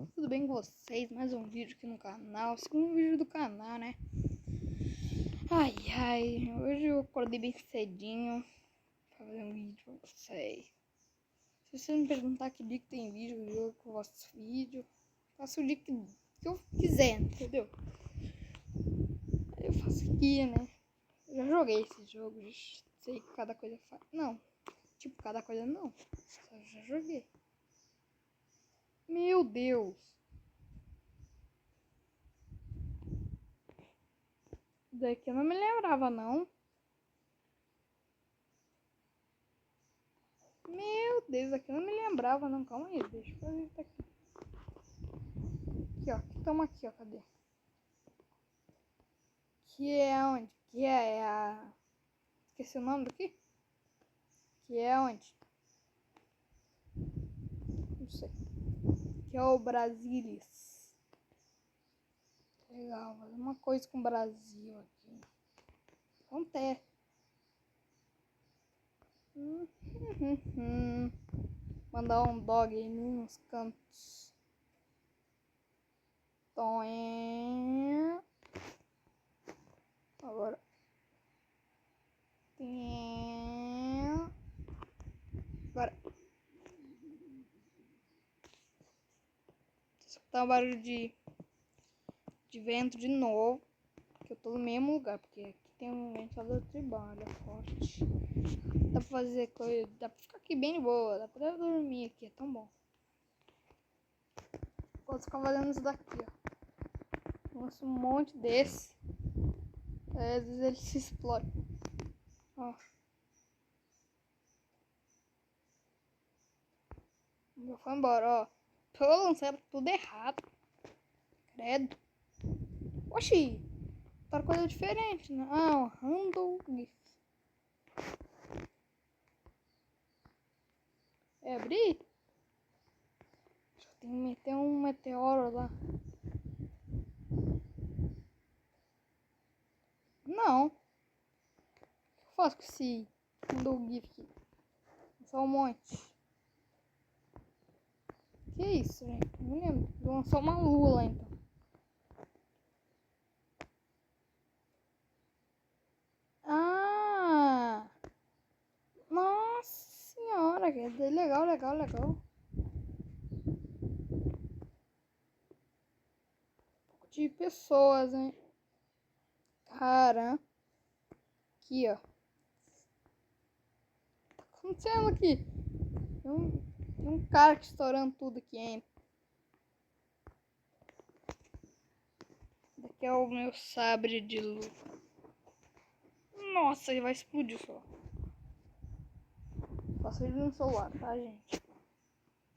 Tudo bem com vocês? Mais um vídeo aqui no canal, segundo vídeo do canal, né? Hoje eu acordei bem cedinho pra fazer um vídeo pra vocês. Se vocês me perguntar que dia que tem vídeo, eu posto vídeo, faço o dia que eu quiser, entendeu? Eu faço aqui, né? Eu já joguei esse jogo, já sei que cada coisa faz. Não, tipo, cada coisa não, só já joguei. Meu Deus! Daqui eu não me lembrava, não. Meu Deus, aqui eu não me lembrava, não. Calma aí, deixa eu fazer isso aqui. Aqui, ó. Toma aqui, ó. Cadê? Que é onde? Que é a... Esqueci o nome daqui? Que é onde? Não sei. Que é o Brasilis. Legal, fazer uma coisa com o Brasil aqui. Acontece. Mandar um dog aí nos cantos. Agora. Agora. Escutar um barulho de vento de novo. Que eu tô no mesmo lugar. Porque aqui tem um ventilador tribal. Ele é forte. Dá pra fazer coisa. Dá pra ficar aqui bem de boa. Dá pra dormir aqui. É tão bom. Posso ficar fazendo isso daqui, ó. Lança um monte desse. Aí, às vezes ele se explode. Ó. Já foi embora, ó. Tô lançando tudo errado. Credo. Oxi. Tá coisa diferente, né? Ah, handle GIF. É abrir? Tem que meter um meteoro lá. Não. O que eu faço com esse handle GIF aqui? Só um monte. Que isso, gente? Não lembro. Vou lançar uma lua lá, então. Ah! Nossa senhora, que legal, legal, legal. De pessoas, hein? Cara. Aqui, ó. O que tá acontecendo aqui? Tem um cara que estourando tudo aqui, hein? Daqui é o meu sabre de luz. Nossa, ele vai explodir só. Faço vídeo no celular, tá, gente?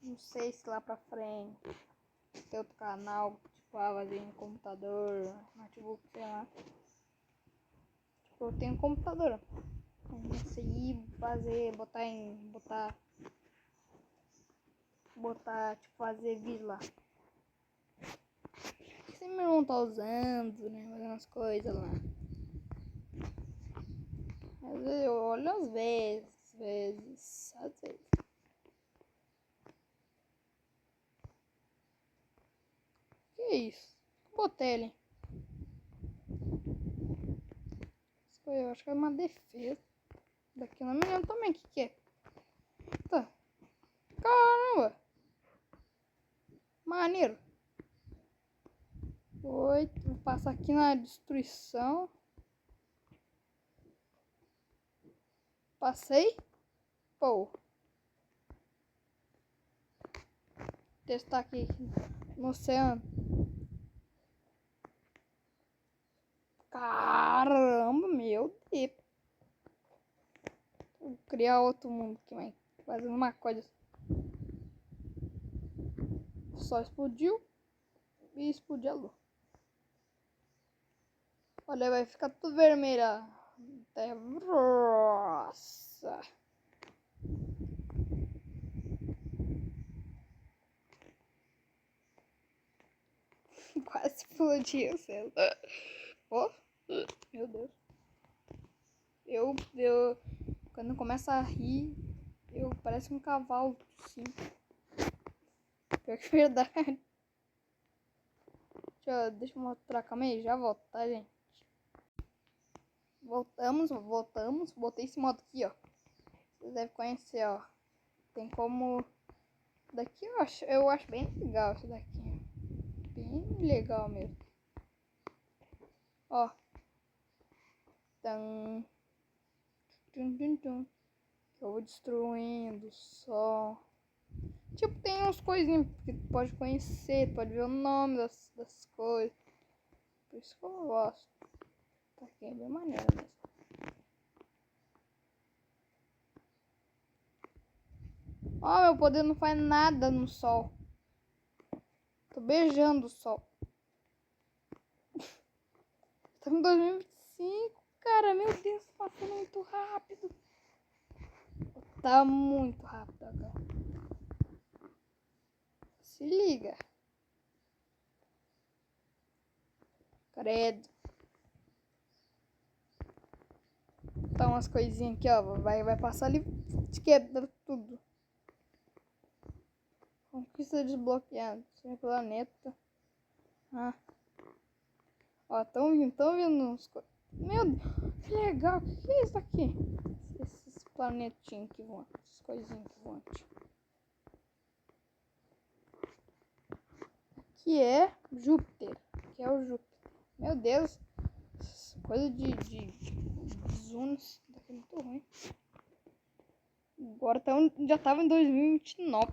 Não sei se lá pra frente tem outro canal, tipo, fazer no computador, notebook, sei lá. Tipo, eu tenho um computador. Não sei fazer, botar, tipo, fazer vídeo lá. Esse meu irmão tá usando, né, fazendo as coisas lá. Às vezes eu olho às vezes. Que isso? Botei ele. Eu acho que é uma defesa. Daqui eu não me lembro também o que é. Tá. Caramba! Maneiro. Vou passar aqui na destruição. Passei. Pô. Testar aqui no oceano. Caramba, meu Deus. Vou criar outro mundo aqui, mas fazendo uma coisa. Só explodiu e explodiu a lua. Olha, vai ficar tudo vermelho. Até... Nossa. Quase explodiu o céu. Oh, meu Deus. Eu quando começa a rir, eu pareço um cavalo, sim. Pior que verdade. Deixa eu mostrar, calma aí, já volto, tá, gente? Voltamos. Botei esse modo aqui, ó. Vocês devem conhecer, ó. Tem como... Daqui eu acho bem legal isso daqui. Bem legal mesmo. Ó. Tum, tum, tum. Eu vou destruindo só. Tipo, tem umas coisinhas que tu pode conhecer, tu pode ver o nome das coisas. Por isso que eu gosto. Tá aqui, é bem maneiro mesmo. Ó, meu poder não faz nada no sol. Tô beijando o sol. Estamos em 2025, cara. Meu Deus, tá passando muito rápido. Tá muito rápido agora. Se liga. Credo. Tá umas coisinhas aqui, ó. Vai passar ali. Te quebra tudo. Conquista desbloqueada. Sem planeta. Ah. Ó, tão vindo uns coisas. Meu Deus, que legal. O que é isso aqui? Esses planetinhos que voam. Essas coisinhas que voam. Aqui é Júpiter. Aqui é o Júpiter. Meu Deus. Coisa de Zunes. Daqui é muito ruim. Agora já tava em 2029.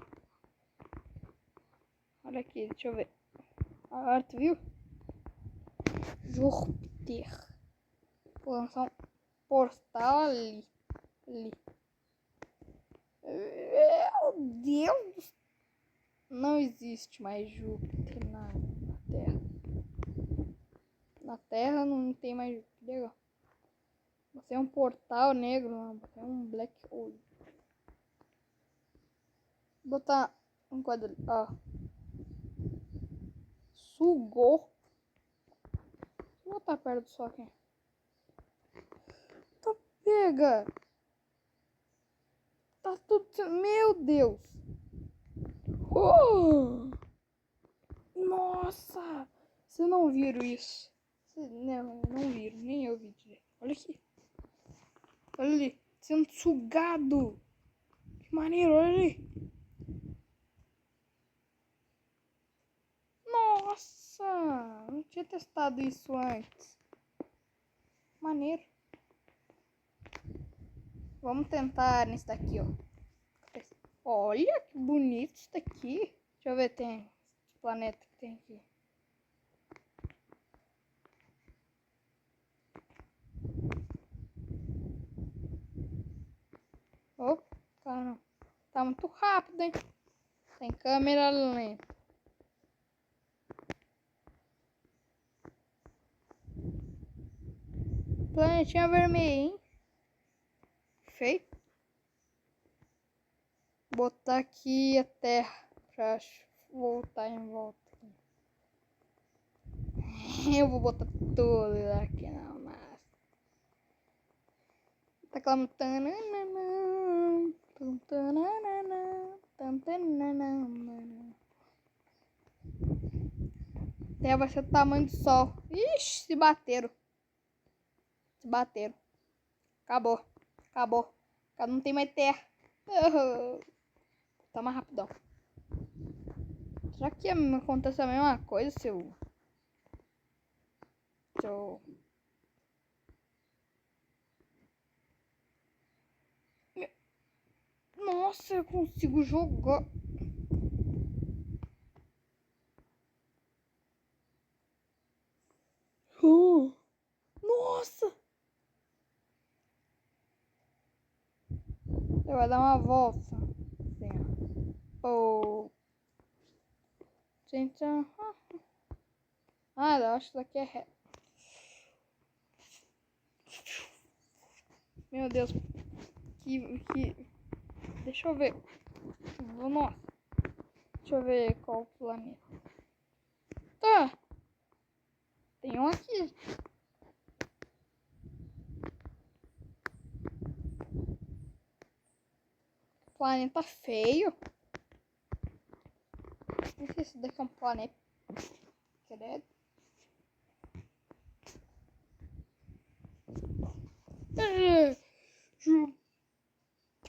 Olha aqui, deixa eu ver. Agora tu viu? Júpiter. Vou lançar um portal ali. Meu Deus. Não existe mais Júpiter na Terra. Na Terra não tem mais Júpiter. Legal. Você é um portal negro, não. Você é um black hole. Vou botar um quadro ali. Ó. Sugou. Vou botar perto do sol aqui. Tá pega. Tá tudo... Meu Deus. Oh! Nossa. Vocês não viram isso? Não viram. Nem eu vi direito. Olha aqui. Olha ali. Sendo sugado. Que maneiro. Olha ali. Nossa. Não tinha testado isso antes. Maneiro. Vamos tentar nesse daqui, ó. Olha que bonito isso daqui. Deixa eu ver, tem esse planeta que tem aqui. Oh, cara, tá muito rápido, hein? Tem câmera lenta. Planetinha vermelho, hein? Feito. Botar aqui a Terra pra voltar em volta. Eu vou botar tudo aqui na massa. Tá clamando. Terra vai ser do tamanho do sol. Ixi, se bateram. Se bateram. Acabou. Acabou. Não tem mais terra. Tá mais rapidão. Será que acontece a mesma coisa se eu... Nossa, eu consigo jogar. Nossa! Eu vou dar uma volta. Assim, ó. Gente, eu acho que daqui é reto. Meu Deus. Deixa eu ver. Nossa. Deixa eu ver qual planeta. Tá. Tem um aqui. Planeta feio. Não sei se esse daqui é um planeta. Credo.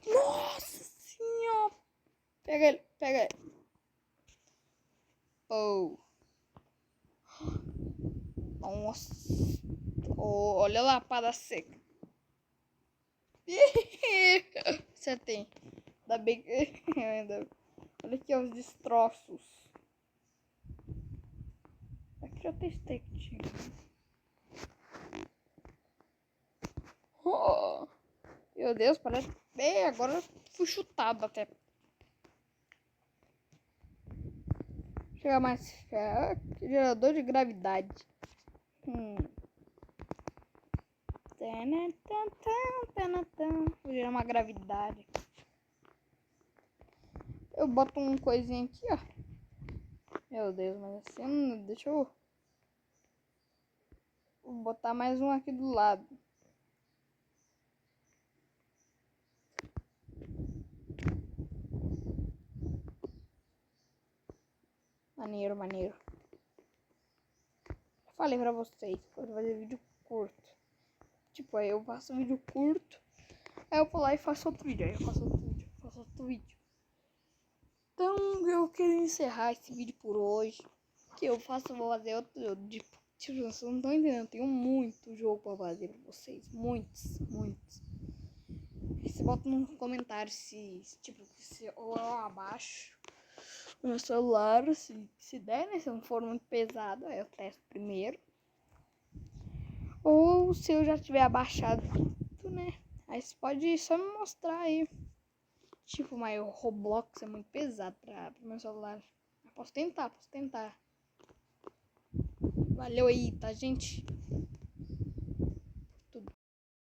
Nossa senhora. Pega ele, pega ele. Oh. Nossa. Oh, olha a lapada seca. Você tem. Ainda bem que... Olha aqui os destroços. Aqui já testei que tinha. Oh, meu Deus, parece... agora eu fui chutado até. Chega mais... gerador de gravidade. Vou gerar uma gravidade. Eu boto um coisinha aqui, ó. Meu Deus, mas assim, deixa eu... Vou botar mais um aqui do lado. Maneiro, maneiro. Falei pra vocês que eu vou fazer vídeo curto. Tipo, aí eu faço vídeo curto. Aí eu vou lá e faço outro vídeo. Aí eu faço outro vídeo. Então eu quero encerrar esse vídeo por hoje. Que eu faço, vou fazer outro. Tipo, vocês não estão entendendo. Tenho muito jogo pra fazer pra vocês. Muitos. E você bota no comentário se ou eu abaixo o meu celular, se der, né? Se não for muito pesado, aí eu testo primeiro. Ou se eu já tiver abaixado tudo, né? Aí você pode só me mostrar aí. Tipo, mas o Roblox é muito pesado pro meu celular. Posso tentar. Valeu aí, tá, gente?